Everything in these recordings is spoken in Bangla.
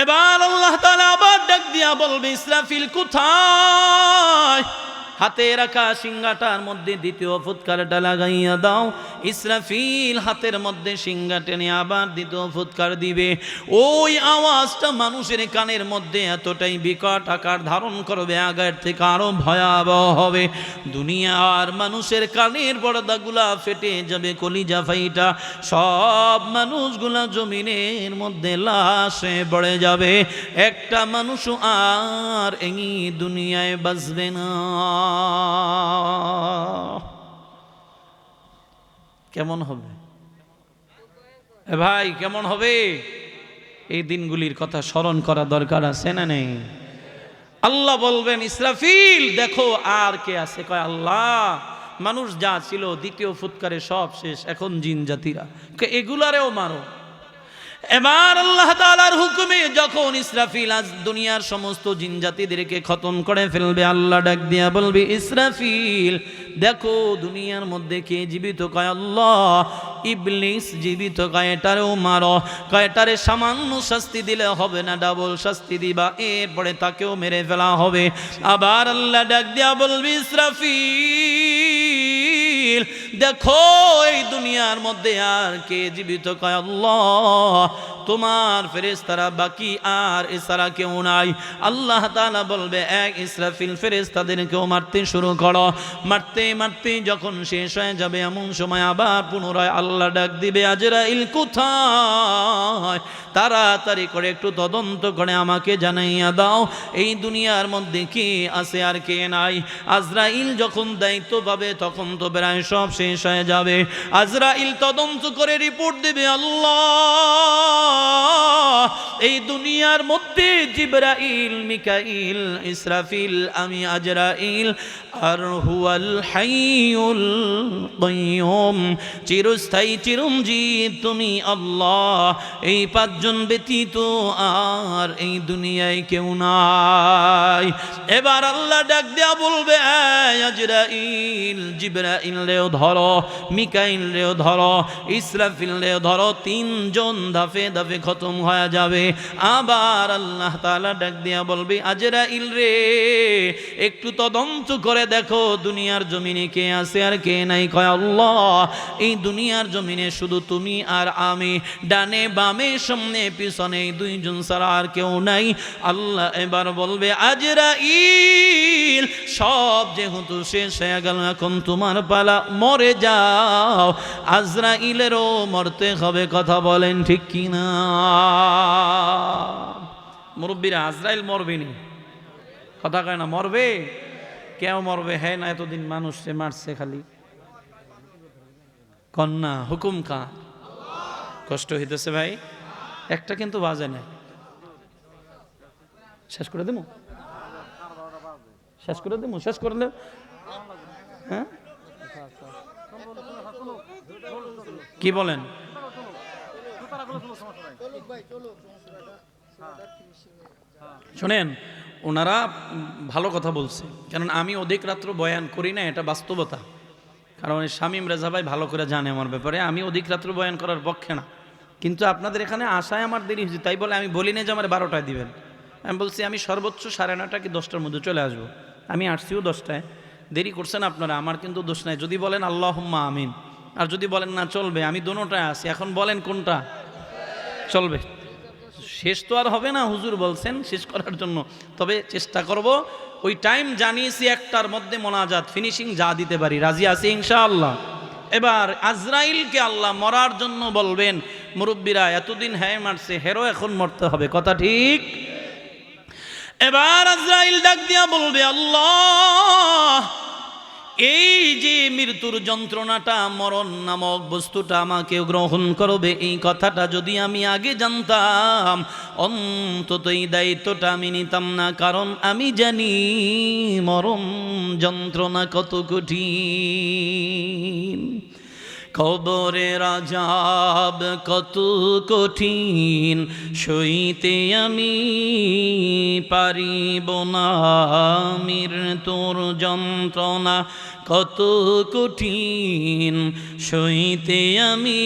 এবার আল্লাহ তাআলা আবার ডাক দিয়া বলবে, ইসরাফিল কোথায়? হাতে রাখা সিংহাটার মধ্যে দ্বিতীয় ফুৎকারটা লাগাইয়া দাও। ইসরাফিল হাতের মধ্যে সিংহা টেনে আবার দ্বিতীয় ফুৎকার দিবে। ওই আওয়াজটা মানুষের কানের মধ্যে এতটাই বিকট আকার ধারণ করবে, আগের থেকে আরো ভয়াবহ হবে। দুনিয়ার মানুষের কানের পর্দাগুলা ফেটে যাবে, কলিজা ফাইটা সব মানুষগুলা জমিনের মধ্যে লাশে পড়ে যাবে। একটা মানুষও আর এই দুনিয়ায় বাঁচবে না। কেমন হবে এ ভাই, কেমন হবে? এই দিনগুলির কথা স্মরণ করা দরকার আছে না নেই? আল্লাহ বলবেন, ইসরাফিল দেখো আর কে আছে? কয় আল্লাহ, মানুষ যা ছিল দ্বিতীয় ফুৎকারে সব শেষ, এখন জিন জাতিরা, এগুলারেও মারো। এবার আল্লাহ তাআলার হুকুমে যখন ইসরাফিল আজ দুনিয়ার সমস্ত জিন জাতিদেরকে খতম করে ফেলবে, আল্লাহ ডাক দিয়া বলবে, ইসরাফিল দেখো দুনিয়ার মধ্যে কে জীবিত? কয় আল্লাহ, ইবলিস জীবিত। কয় এটারেও মারো। কয় এটারে সামান্য শাস্তি দিলে হবে না, ডাবল শাস্তি দিবা, এরপরে তাকেও মেরে ফেলা হবে। আবার আল্লাহ ডাক দিয়া বলবে, ইসরাফিল দেখো এই দুনিয়ার মধ্যে আর কে জীবিত? কয় আল্লাহ, তোমার ফেরেশতারা বাকি আর এছাড়া কেউ নাই। আল্লাহ তাআলা বলবে, এক ইসরাফিল ফেরেশতাদেরকেও মারতে শুরু করো। মারতে মারতে যখন শেষ হয়ে যাবে, এমন সময় আবার পুনরায় আল্লাহ ডাক দিবে, আজরাইল কোথায়? তাড়াতাড়ি করে একটু তদন্ত করে আমাকে জানাইয়া দাও, এই দুনিয়ার মধ্যে কে আছে আর কে নাই। আজরাইল যখন দায়িত্ব পাবে তখন তো প্রায় সব শেষ হয়ে যাবে। আজরাইল তদন্ত করে রিপোর্ট দেবে, আল্লাহ এই দুনিয়ার মধ্যে জিবরাইল, মিকাইল, ইসরাফিল, আমি আজরাইল আর হুয়াল হাইয়ুল কাইয়ুম, চিরস্থায়ী চিরঞ্জীব তুমি আল্লাহ, এই পাঁচজন ব্যতীত আর এই দুনিয়ায় কেউ নাই। এবার আল্লাহ ডাক দেয়া বলবে, আজরাইল জিবরাইল রেও ধরো, মিকাইল রেও ধরো, ইসরাফিল রেও ধরো, তিনজন ধাপে ধাপে খতম হয়ে যাবে। আবার আল্লাহ তাআলা ডাক দিয়া বলবে, আজরাইল রে একটু তদন্ত করে দেখো দুনিয়ার জমিনে কে আছে আর কে নাই। কয় আল্লাহ, এই দুনিয়ার জমিনে শুধু তুমি আর আমি, ডানে বামে সামনে পিছনে এই দুইজন ছাড়া আর কেউ নাই। আল্লাহ এবার বলবে, আজরাইল সব যেহেতু শেষ হয়ে গেল, এখন তোমার পালা, মরে যাও। আজরাইলেরও মরতে হবে, কথা বলেন ঠিক কিনা? মুরব্বীরা, আজরাইল মরবে নি? কথা কয় না, মরবে। কেউ মরবে? হ্যাঁ না, এতদিন মানুষে মারছে খালি কন্যা, হুকুম কা? কষ্ট হইতেছে ভাই, একটা কিন্তু বাজে নাই। শেষ করে দেবো, শেষ করে দেবো, শেষ করলে হ্যাঁ কি বলেন? শোনেন, ওনারা ভালো কথা বলছে, কারণ আমি অধিক রাত্র বয়ান করি না, এটা বাস্তবতা। কারণ শামীম রেজা ভাই ভালো করে জানে আমার ব্যাপারে, আমি অধিক রাত্র বয়ান করার পক্ষে না। কিন্তু আপনাদের এখানে আসায় আমার দেরি হয়েছে, তাই বলে আমি বলি না যে আমার 12টায় দিবেন। আমি বলছি আমি সর্বোচ্চ 9:30 কি 10টার মধ্যে চলে আসবো। আমি আসছিও 10টায়, দেরি করছেন আপনারা, আমার কিন্তু দোষ নাই। যদি বলেন আল্লাহুম্মা আমিন, আর যদি বলেন না চলবে, আমি দোনোটায় আছি। এখন বলেন কোনটা চলবে? শেষ তো আর হবে না, হুজুর বলছেন শেষ করার জন্য, তবে চেষ্টা করব। ওই টাইম জানিয়েছি, 1টার মধ্যে মোনাজাত ফিনিশিং যা দিতে পারি, রাজি আছি ইনশাআল্লাহ। এবার আজরাইলকে আল্লাহ মরার জন্য বলবেন। মুরব্বীরা, এতদিন হ্যাঁ মারছে, হেরো এখন মরতে হবে, কথা ঠিক? এবার আজরাইল ডাক দিয়া বলবে, আল্লাহ এই যে মৃত্যুর যন্ত্রণাটা, মরণ নামক বস্তুটা আমাকে গ্রহণ করবে, এই কথাটা যদি আমি আগে জানতাম, অন্তত এই দায়িত্বটা আমি নিতাম না। কারণ আমি জানি মরণ যন্ত্রণা কত কঠিন। কবরের আযাব কত কঠিন, সইতে আমি পারিব না। মৃত্যুর যন্ত্রণা কত কঠিন, সইতে আমি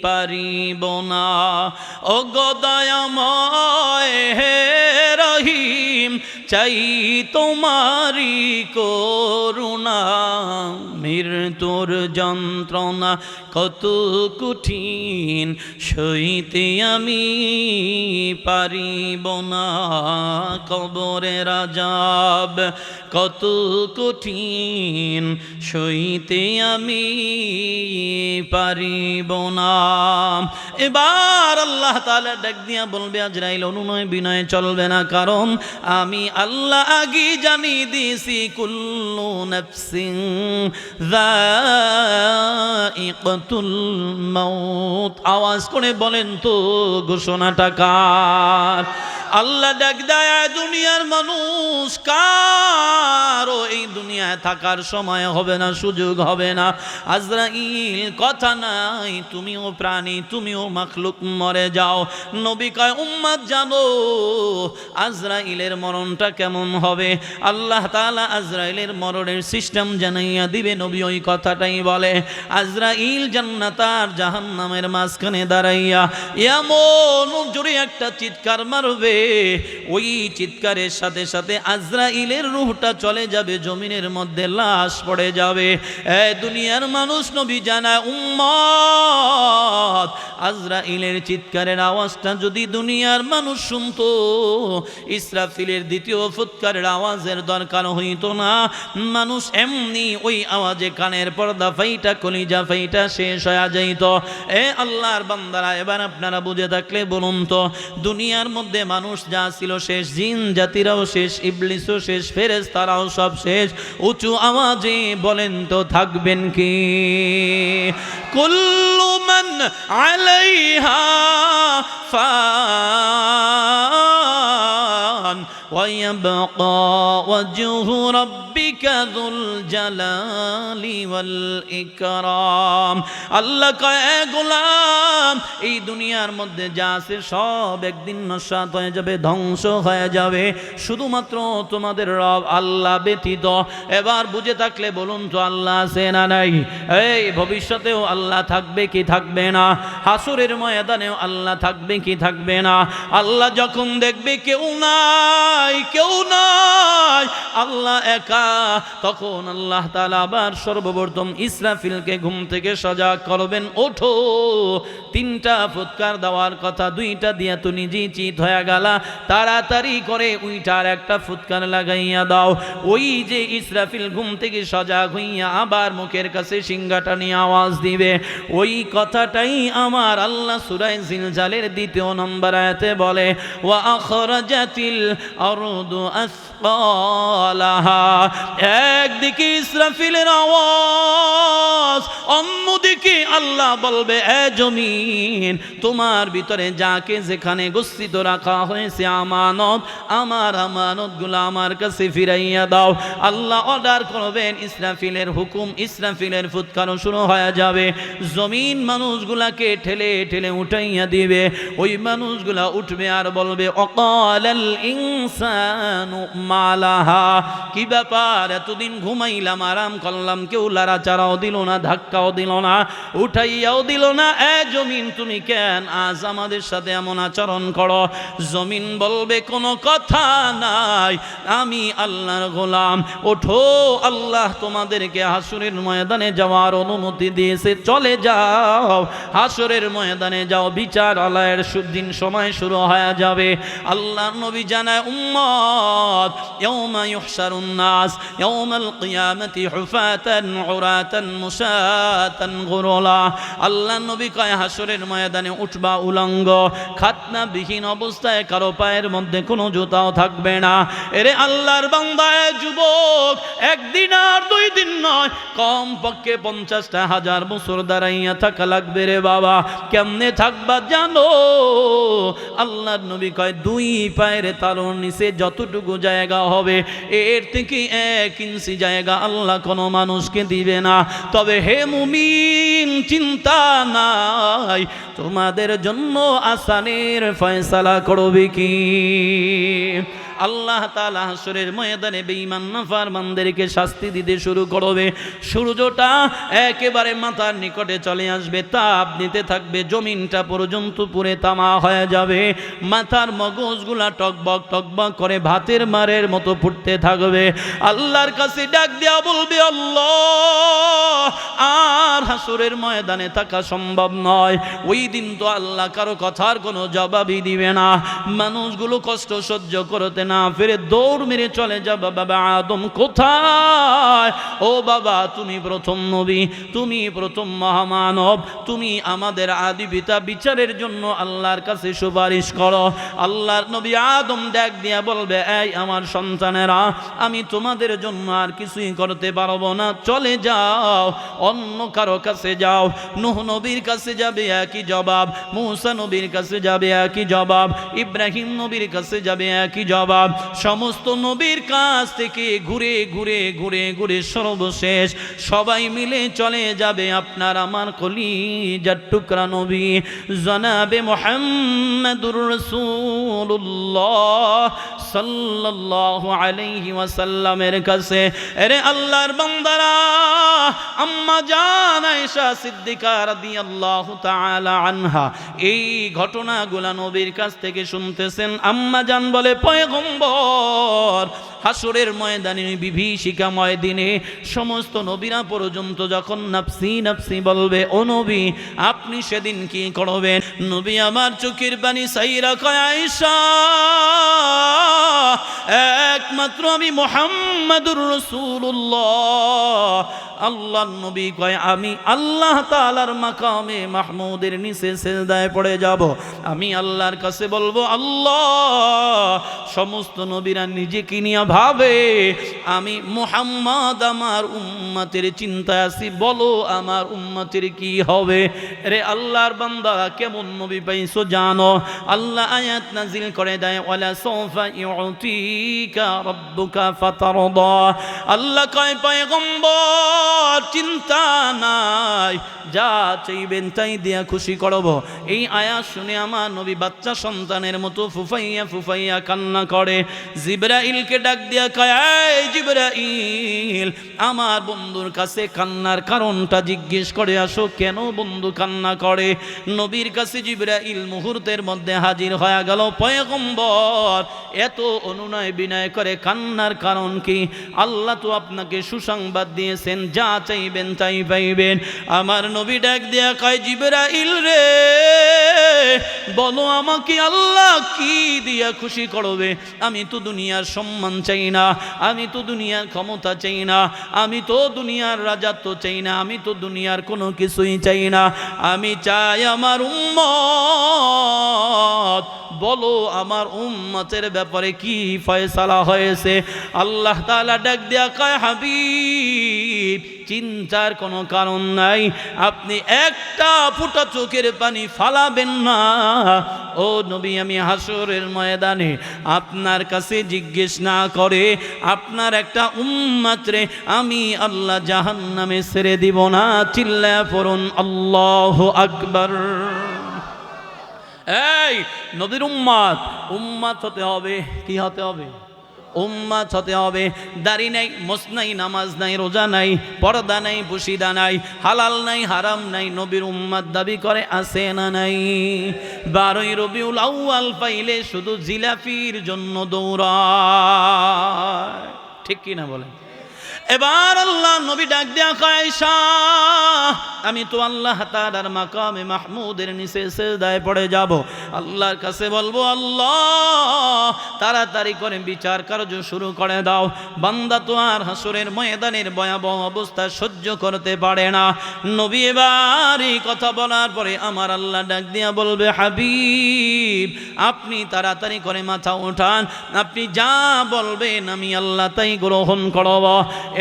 পারিব না। ও দয়াময় হে রহিম, চাই তোমারি করুণা। মৃত্যুর যন্ত্রণা কত কঠিন, সইতে আমি পারিব না। কবরের আযাব কত কঠিন, সইতে আমি পারিব না। এবার আল্লাহ তাআলা ডাক দিয়া বলবে, আজরাইল অনুনয় বিনয় চলবে না, কারণ আমি আল্লাহ আগে জানিয়ে দিয়েছি কুল্লু নাফসিন যায়িকাতুল মাউত। আওয়াজ করে বলেন তো ঘোষণাটা কার? আল্লাহ ডাক দেয়, দুনিয়ার মানুষ কারো এই দুনিয়ায় থাকার সময় হবে না, সুযোগ হবে না। আজরাইল কথা নাই, তুমিও প্রাণী, তুমিও মাখলুক, মরে যাও। নবী কয়, উম্মত জানো আজরাইলের মরণটা কেমন হবে? আল্লাহ তাআলা আজরাইলের মরণের সিস্টেম জানাইয়া দিবে। নবী ওই কথাটাই বলে। আজরাইল জান্নাত আর জাহান্নামের মাঝখানে দাঁড়াইয়া এমন জোরে একটা চিৎকার মারবে, ওই চিৎকারের সাথে সাথে আজরাইলের রূহটা চলে যাবে জমিনের মধ্যে, লাশ পড়ে যাবে। দুনিয়ার মানুষ নবী জানায়, উম্মত আজরাইলের চিৎকারের আওয়াজটা যদি দুনিয়ার মানুষ শুনতো, ইসরাফিলের দ্বিতীয় ফুৎকারের আওয়াজের দরকার হইতো না। মানুষ এমনি ওই আওয়াজে কানের পর্দা ফাইটা, কলিজা ফাইটা শেষ হয়ে যাইত। আল্লাহর বান্দারা, এবার আপনারা বুঝে থাকলে বলুন তো, দুনিয়ার মধ্যে মানুষ যা ছিল শেষ, জিন জাতিরাও শেষ, ইবলিসও শেষ, ফেরেশতারাও সব শেষ। উঁচু আওয়াজে বলেন তো থাকবেন কি? কুল্লু মান আলাইহা ফান ওয়া ইয়াবকা ওয়াজহু রাব্বিকা যুল জালালি ওয়াল ইকরাম। আল্লাহ কয়, গোলাম এই দুনিয়ার মধ্যে যা আছে সব একদিন নস্যাৎ হয়ে যাবে, ধ্বংস হয়ে যাবে, শুধুমাত্র তোমাদের রব আল্লাহ ব্যতীত। এবার বুঝে থাকলে বলুন তো, আল্লাহ আছে না নাই? এই ভবিষ্যতেও আল্লাহ থাকবে কি থাকবে না? হাসরের ময়দানেও আল্লাহ থাকবে কি থাকবে না? আল্লাহ যখন দেখবে কেউ নাই, কেউ নাই, আল্লাহ একা, তখন আল্লাহ তাআলা আবার সর্বপ্রথম ইসরাফিলকে ঘুম থেকে সজাগ করবেন। ওঠো, তিনটা ফুৎকার দেওয়ার কথা, দুইটা দিয়া তো নিজেই চিত হয়ে গেলা, তাড়াতাড়ি করে ওইটার একটা ফুৎকার লাগাইয়া দাও। ওই যে ইসরাফিল ঘুম থেকে সজাগ হইয়া আবার মুখের কাছে সিংহাটা নিয়ে আওয়াজ দিবে, ওই কথাটাই আমার আল্লাহ সূরা জিলজালের 2 নম্বর আয়াতে বলে, ওয়া আখরাজাতিল আরদু আসকালাহা। একদিকে ইসরাফিলের আওয়াজ, অন্যদিকে আল্লাহ বলবে, এ জমিন, তোমার ভিতরে যাকে যেখানে গচ্ছিত রাখা হয়েছে আমানত, আমার আমানতগুলো আমার কাছে ফিরাইয়া দাও। আল্লাহ অর্ডার করবেন, ইসরাফিলের হুকুম, ইসরাফিলের ফুৎকারও শুরু হয়ে যাবে। জমিন মানুষগুলাকে ঠেলে ঠেলে উঠাইয়া দিবে। ওই মানুষগুলা উঠবে আর বলবে, অকালাল ইনসানু মালাহা। কি ব্যাপার, এতদিন ঘুমাইলাম, আরাম করলাম, কেউ লাড়াচাড়াও দিল না, ধাক্কাও দিল না, উঠাইয়াও দিল না, এ জমিন তুমি কেন আজ আমাদের সাথে এমন আচরণ করো? জমিন বলবে, কোনো কথা নাই, আমি আল্লাহর গোলাম, ওঠো, আল্লাহ তোমাদেরকে হাসরের ময়দানে যাওয়ার অনুমতি দিয়েছে, চলে যাও, হাসরের ময়দানে যাও, বিচার আলায়ের দিন সময় শুরু হয়ে যাবে। আল্লাহ নবী জানায়, উম্মত ইয়াউমা ইউহশারুন নাস ইয়াউমাল কিয়ামাতি হুফাতান উরাতান মুশাতান গুরলা। আল্লাহ নবী কয়, হাসরের ময়দানে উঠবা উলঙ্গ, খাতনা বিহীন অবস্থায়, কারো পায়ের মধ্যে কোনো জুতাও থাকবে না। এরে আল্লাহর বান্দা, যুবক, একদিন আর 2 দিন নয়, কম পক্ষে 50,000 বছর দাঁড়াইয়া থাকা লাগবে রে বাবা। কেমনে থাকবা জানো? আল্লাহর নবী কয়, 2 পায়ের তালুর নিচে যতটুকু জায়গা হবে, এর থেকে এক ইঞ্চি জায়গা আল্লাহ কোনো মানুষকে দিবে না। তবে হে মুমিন, চিন্তা নাই, তোমাদের জন্য আসানের ফয়সালা করবে কি? আল্লাহ তাআলা হাসরের ময়দানে বেঈমান নাফরমানদেরকে শাস্তি দিতে শুরু করবে। সূর্যটা একেবারে মাথার নিকটে চলে আসবে, তাপ নিতে থাকবে, জমিনটা পর্যন্ত পুড়ে তামা হয়ে যাবে, মাথার মগজগুলা টকবক টকবক করে ভাতের মারের মতো ফুটতে থাকবে। আল্লাহর কাছে ডাক দেয়া বলবে, আল্লাহ আর হাসরের ময়দানে থাকা সম্ভব নয়। ওই দিন তো আল্লাহ কারো কথার কোনো জবাবই দিবে না। মানুষগুলো কষ্ট সহ্য করতে না ফিরে দৌড় মেরে চলে যাবে, বাবা আদম কোথায়? ও বাবা, তুমি প্রথম নবী, তুমি প্রথম মহামানব, তুমি আমাদের আদি পিতা, বিচারের জন্য আল্লাহর কাছে সুপারিশ করো। আল্লাহর নবী আদম ডাক দিয়া বলবে, এই আমার সন্তানেরা, আমি তোমাদের জন্য আর কিছুই করতে পারবো না, চলে যাও, অন্য কারো কাছে যাও। নূহ নবীর কাছে যাবে একই জবাব, মূসা নবীর কাছে যাবে একই জবাব, ইব্রাহিম নবীর কাছে যাবে একই জবাব। সমস্ত নবীর কাছ থেকে ঘুরে ঘুরে ঘুরে ঘুরে সর্বশেষ সবাই মিলে চলে যাবে আপনার আমার কলিজার টুকরা নবী জনাবে মুহাম্মদুর রাসূলুল্লাহ সাল্লাল্লাহু আলাইহি ওয়াসাল্লামের কাছে। আরে আল্লাহর বান্দারা, আম্মা জান আয়েশা সিদ্দিকা রাদিয়াল্লাহু তাআলা আনহা এই ঘটনাগুলো নবীর কাছ থেকে শুনতেছেন। আম্মা জান বলে, পয়গম্বর, হাসরের ময়দানে বিভীষিকাময় দিনে সমস্ত নবীরা পর্যন্ত যখন নাফসি নাফসি বলবে, ও নবী আপনি সেদিন কি করবেন? নবী আমার চোখের পানি সাইরা কয়, আয়েশা, একমাত্র আমি মুহাম্মাদুর রাসূলুল্লাহ। আল্লাহর নবী কয়, আমি আল্লাহ তাআলার মাকামে মাহমুদের নিচে সিজদায় পড়ে যাব। আমি আল্লাহর কাছে বলবো, আল্লাহ, সমস্ত নবীরা নিজেকে নিয়ে ভাবে, আমি মুহাম্মদ আমার উম্মতের চিন্তায় আছি, বলো আমার উম্মতের কি হবে? রে আল্লাহর বান্দা, কেমন নবী পাইছো জানো? আল্লাহ আয়াত নাজিল করে দেয়, ওয়ালা সাওফা ইউতিকা রাব্বুকা ফাতারদা। আল্লাহ কয়, পয়গম্বর চিন্তা নাই, যা চাইবেন তাই দিয়া খুশি করব। এই আয়াত শুনে আমার নবী বাচ্চা সন্তানের মতো ফুফাইয়া ফুফাইয়া কান্না করে। জিবরাইলকে ডাক দিয়া কয়, এই জিবরাইল, আমার বন্ধুর কাছে কান্নার কারণটা জিজ্ঞেস করে আসো, কেন বন্ধু কান্না করে? নবীর কাছে জিবরাইল মুহূর্তের মধ্যে হাজির হয়ে গেল। পয়গম্বর এত অনুনয় বিনয় করে কান্নার কারণ কি? আল্লাহ তো আপনাকে সুসংবাদ দিয়েছেন, যা চাইবেন তাই পাইবেন। আমার নবী ডাক দিয়া কয়, জিবরাইল রে, বলো আমাকে আল্লাহ কি দিয়া খুশি করবে? আমি তো দুনিয়ার সম্মান চাই না, আমি তো দুনিয়ার ক্ষমতা চাই না, আমি তো দুনিয়ার রাজত্ব চাই না, আমি তো দুনিয়ার কোনো কিছুই চাই না, আমি চাই আমার উম্মত। বলো আমার উম্মতের ব্যাপারে কি ফয়সালা হয়েছে? আল্লাহ তাআলা ডাক দিয়া কয়, হাবিব, চিন্তার কোনো কারণ নাই, আপনি একটা ফোঁটা চোখের পানি ফালাবেন না। ও নবী, আমি হাসরের ময়দানে আপনার কাছে জিজ্ঞেস না করে আপনার একটা উম্মতরে আমি আল্লাহ জাহান্নামে ছেড়ে দিব না। চিল্লায়া পড়ুন আল্লাহু আকবার। এই নবীর উম্মত, উম্মত হতে হবে, কি হতে হবে? উম্মত হতে হবে। দাড়ি নাই, মোছ নাই, নামাজ নাই, রোজা নাই, পর্দা নাই, পুশিদা নাই, হালাল নাই, হারাম নাই, নবীর উম্মত দাবি করে, আছে না নাই? 12ই রবিউল আউয়াল পাইলে শুধু জিলাপির জন্য দৌড়ায়, ঠিক কি না বলেন? এবার আল্লাহ নবী ডাক দেয়া কয়, আয়েশা, আমি তো আল্লাহ তাআলার মাকামে মাহমুদের নিচে সিজদায় পড়ে যাব। আল্লাহর কাছে বলবো, আল্লাহ তাড়াতাড়ি করে বিচার কার্য শুরু করে দাও। বান্দা তো আর হাসরের ময়দানের ভয়াবহ অবস্থা সহ্য করতে পারে না। নবী এবার এই কথা বলার পরে আমার আল্লাহ ডাক দিয়া বলবে, হাবিব, আপনি তাড়াতাড়ি করে মাথা উঠান, আপনি যা বলবেন আমি আল্লাহ তাই গ্রহণ করব।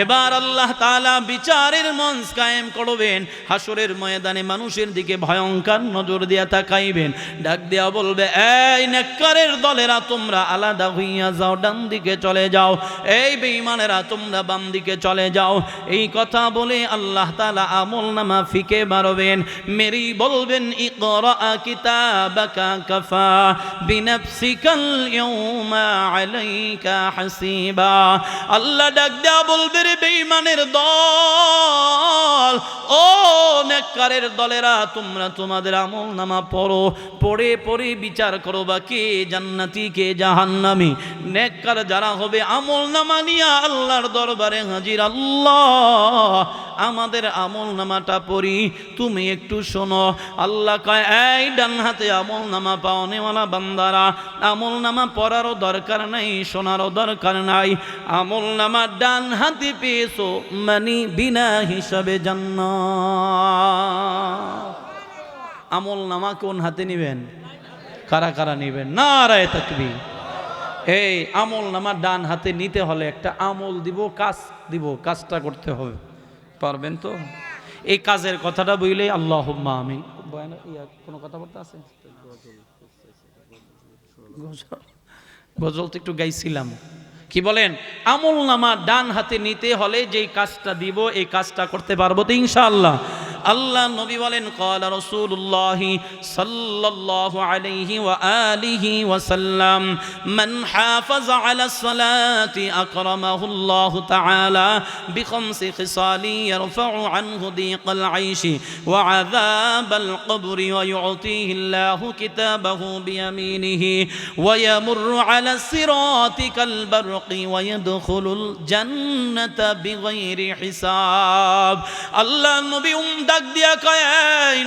এবার আল্লাহ তাআলা বিচারের মঞ্চ কায়েম করবেন, হাসরের ময়দানে মানুষের দিকে ভয়ঙ্কর নজর দিয়া তাকাইবেন, ডাক দিয়া বলবে, এই নেককারের দলেরা তোমরা আলাদা হইয়া যাও, ডান দিকে চলে যাও, এই বেঈমানেরা তোমরা বাম দিকে চলে যাও। এই কথা বলে আল্লাহ তাআলা আমলনামা ফিকে মারবেন, মেরি বলবেন, ইকরা কিতাবাকা কাফা বিনাফসিকাল ইয়াউমা আলাইকা হাসিবা। আল্লাহ ডাক দেয়া বলবে, রে বেঈমানের দল, ও নেককারের দলেরা তোমরা তোমাদের আমলনামা পড়ো, পড়ে পড়ে বিচার করো বা কে জান্নাতি কে জাহান্নামী। নেককার যারা হবে আমলনামা নিয়ে আল্লাহর দরবারে হাজির, আল্লাহ আমাদের আমলনামাটা পড়ি, তুমি একটু শোনো। আল্লাহ কয়, এই ডান হাতে আমলনামা পাওনেওয়ালা বান্দারা, আমলনামা পড়ারও দরকার নাই, শোনারও দরকার নাই, আমলনামা ডান হাতে পেয়েছো মানে বিনা হিসাবে জান্নাত। আমলনামা কোন হাতে নিবেন? কারা কারা নিবেন? নারায়ে তাকবীর। এই আমলনামা ডান হাতে নিতে হলে একটা আমল দিব, কাজ দিব, কাজটা করতে হবে। পারবেন তো? এই কাজের কথাটা বইলে আল্লাহুম্মা আমিন। কোনো কথাবার্তা আছে? গজল তো একটু গাইছিলাম। কি বলেন? আমলনামা ডান হাতে নিতে হলে যেই কাজটা দিব এই কাজটা করতে পারবো তো ইনশাআল্লাহ। আল্লাহ নবী বলেন, ক্বালা রাসূলুল্লাহ সাল্লাল্লাহু আলাইহি ওয়া আলিহি ওয়া সাল্লাম, মান হাফাযা আলা সালাতি আকরামাহুল্লাহু তাআলা বিখামসি খিসালি ইয়ারফাউ আনহু দিকাল আইশি ওয়া আযাবাল কবরি ওয়া ইউতিহি আল্লাহু কিতাবাহু বিয়ামিনিহি ওয়া ইয়ামুররু আলা সিরাতি কাল বারকি ওয়া ইয়াদখুলুল জান্নাতা বিগাইরি হিসাব। আল্লাহ নবী ডাক দিয়া কয়,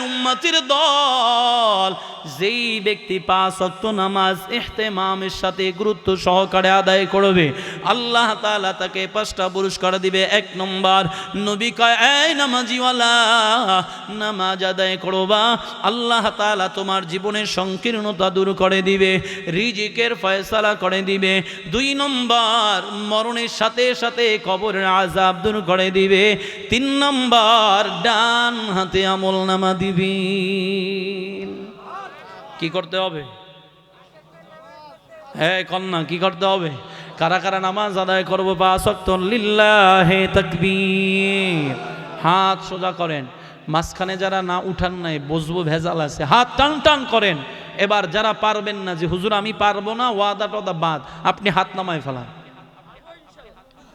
উম্মতের দল, যেই ব্যক্তি 5 ওয়াক্ত নামাজ ইহতিমামের সাথে গুরুত্ব সহকারে আদায় করবে, আল্লাহ তাআলা তাকে 5টা পুরস্কার দিবে। 1 নম্বর, নবী কয়, এই নামাজিওয়ালা, নামাজ আদায় করবা, আল্লাহ তাআলা তোমার জীবনের সংকীর্ণতা দূর করে দিবে, রিজিকের ফয়সালা করে দিবে। 2 নম্বর, মরণের সাথে সাথে কবরের আযাব দূর করে দিবে। 3 নম্বর, ডান হাতে আমলনামা দিবি। কি করতে হবে? হ্যাঁ কন্যা, কি করতে হবে? কারা কারা নামাজ আদায় করবো 5 ওয়াক্ত? লিল্লাহে তাকবীর। হাত সোজা করেন। মাঝখানে যারা না উঠান নাই, বসবো ভেজাল আছে, হাত টান টান করেন। এবার যারা পারবেন না, যে হুজুর আমি পারবো না, ওয়াদা টদা বাদ, আপনি হাত নামায় ফেলান।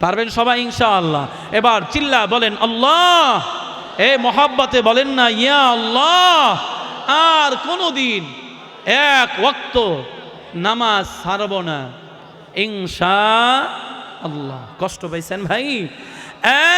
পারবেন সবাই ইনশাআল্লাহ? এবার চিল্লা বলেন আল্লাহ। এ মোহাব্বতে বলেন না ইয়া আল্লাহ। আর কোনদিন 1 ওয়াক্ত নামাজ ছাড়ব না ইনশাআল্লাহ। কষ্ট পাইছেন ভাই?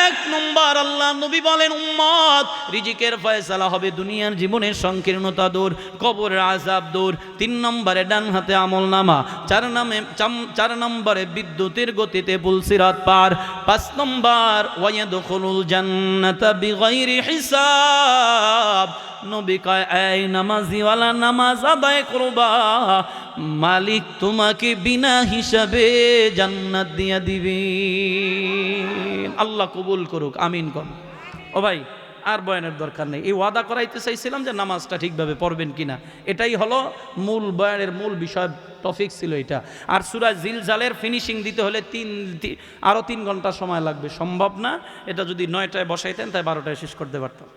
1 নম্বর, আল্লাহ নবী বলেন, উম্মত রিজিকের ফয়সালা হবে, দুনিয়ার জীবনের সংকীর্ণতা দূর, কবরের আযাব দূর। 3 নম্বরে ডান হাতে আমলনামা। 4 নম্বরে বিদ্যুতের গতিতে পুলসিরাত পার। 5 নম্বর, ওয়ায়াদখুলুল জান্নাতা বিগাইরি হিসাব। নবী কয়, এই নামাজিওয়ালা, নামাজ আদায় করবা, মালিক তোমাকে বিনা হিসাবে জান্নাত দিয়া দিবে। আল্লাহ কবুল করুক, আমিন কর। ও ভাই, আর বয়ানের দরকার নেই। এই ওয়াদা করাইতে চাইছিলাম যে নামাজটা ঠিকভাবে পড়বেন কিনা, এটাই হলো মূল বয়ানের মূল বিষয়, টপিক ছিল এটা। আর সূরা জিলজালের ফিনিশিং দিতে হলে আরো 3 ঘন্টা সময় লাগবে, সম্ভব না। এটা যদি 9টায় বসাইতেন তাই 12টায় শেষ করতে পারতাম।